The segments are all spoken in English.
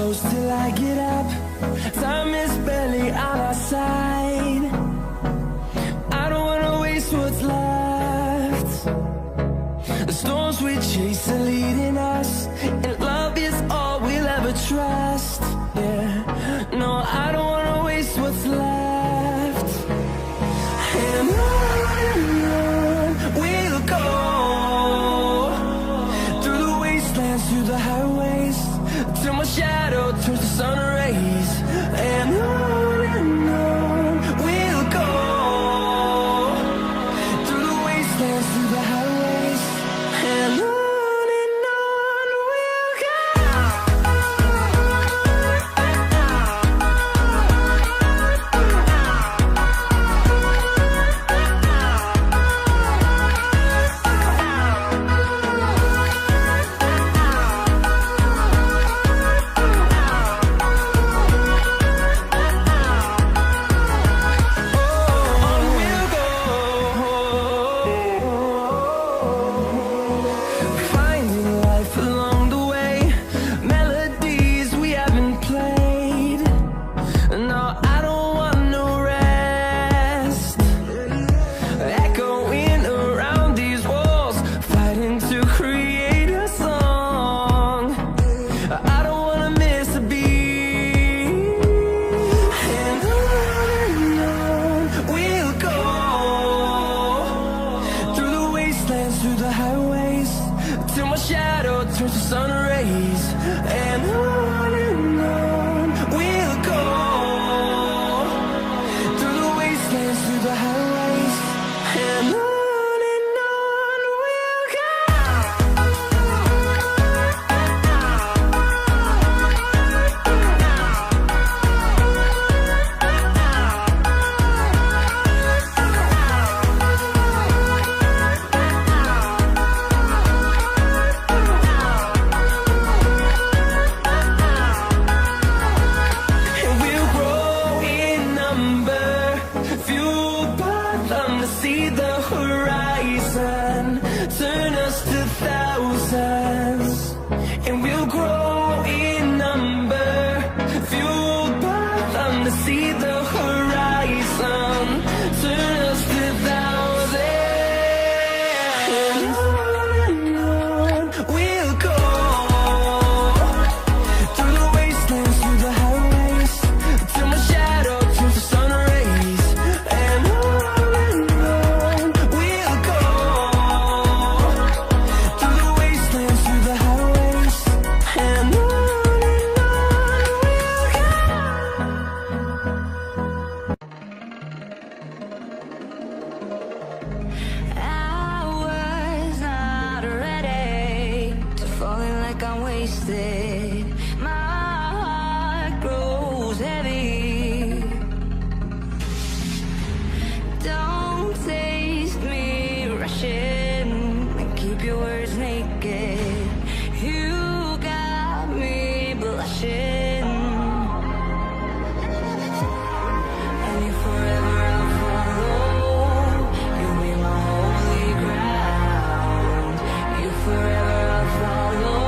close till I get up. Time is barely on our side. I don't wanna waste what's left. The storms we chase are leading us, and love is all we'll ever trust. Yeah, no, I don't wanna waste what's left. And on we'll go, through the wastelands, through the highways, till my shadow turns to sun rays. And on we'll go, through the wastelands, through the highways, and on we'll go. Finding life along the way, melodies we haven't played. No, I don't want no rest. Echoing around these walls, fighting to create a song. I don't wanna miss a beat. And on we'll go, through the wastelands, through the highways, till my shadow turns to sun rays. And on we'll go, through the wastelands, through the highways, and on we'll go. And we'll grow in number, fueled by them to see the horizon, turn us to thousands. And we'll grow in number, fueled by them to see the horizon, turn us to thousands. And on we'll go, through the wastelands, through the highways, till my shadow turns to sun rays. And on we'll go, through the wastelands, through the highways, and on we'll go. I was not ready to falling like I'm wasted. My heart grows heavy. Don't taste me rushing and keep your words naked. You got me blushing. And you forever I'll follow. You'll be my holy ground. You forever I'll follow.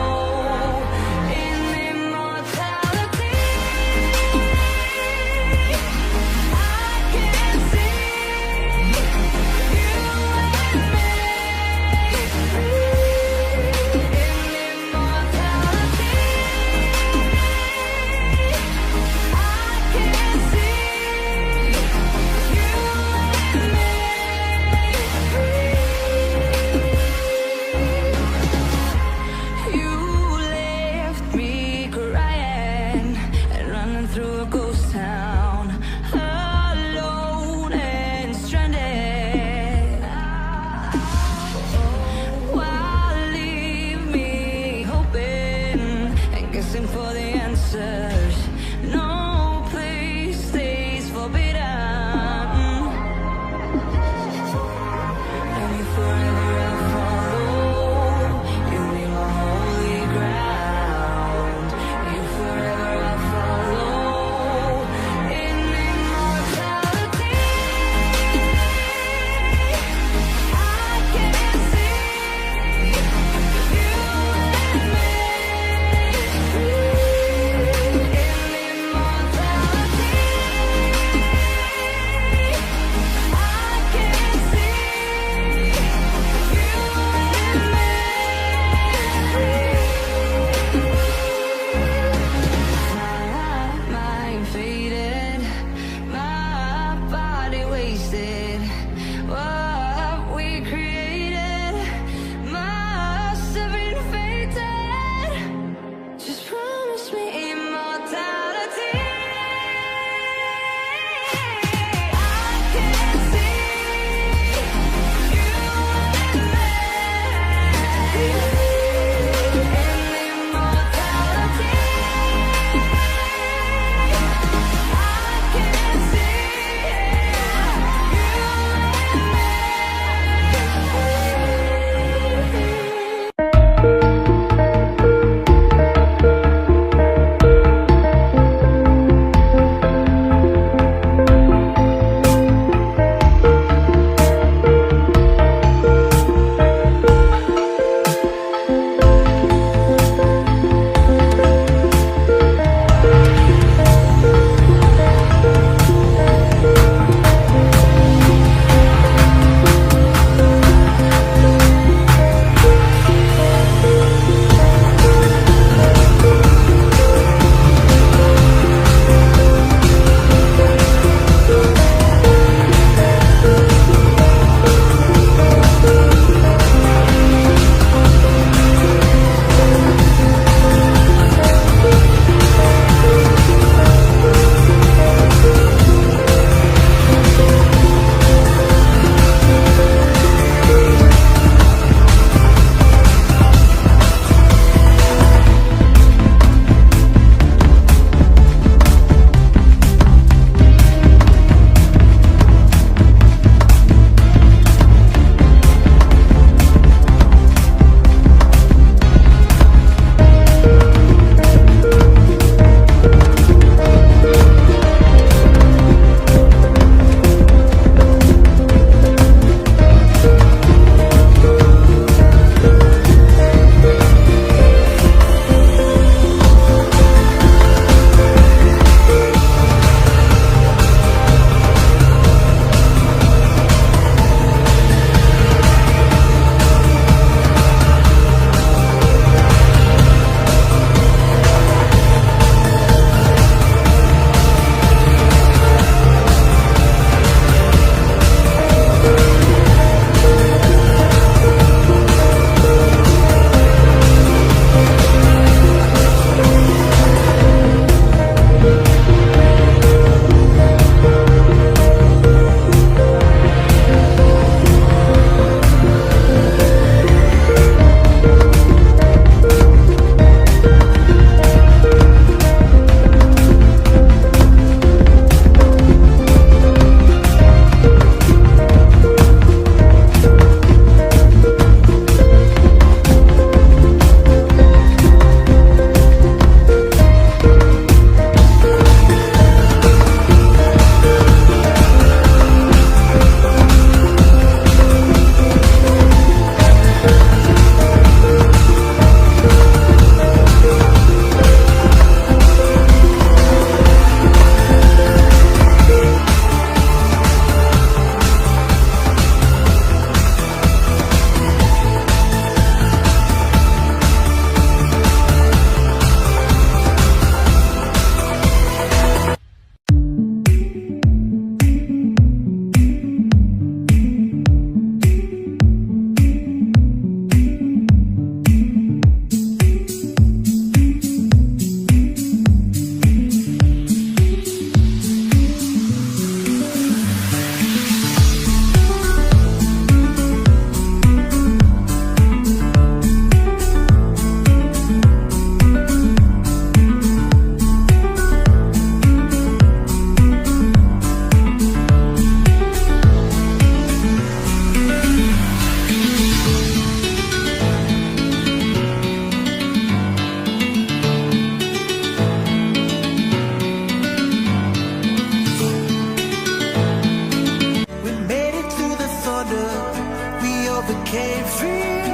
overcame fear.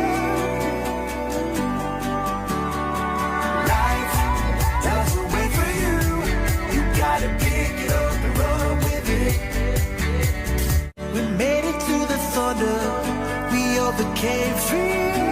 Life doesn't wait for you. You gotta pick it up and run with it. We made it to the thunder. We overcame fear.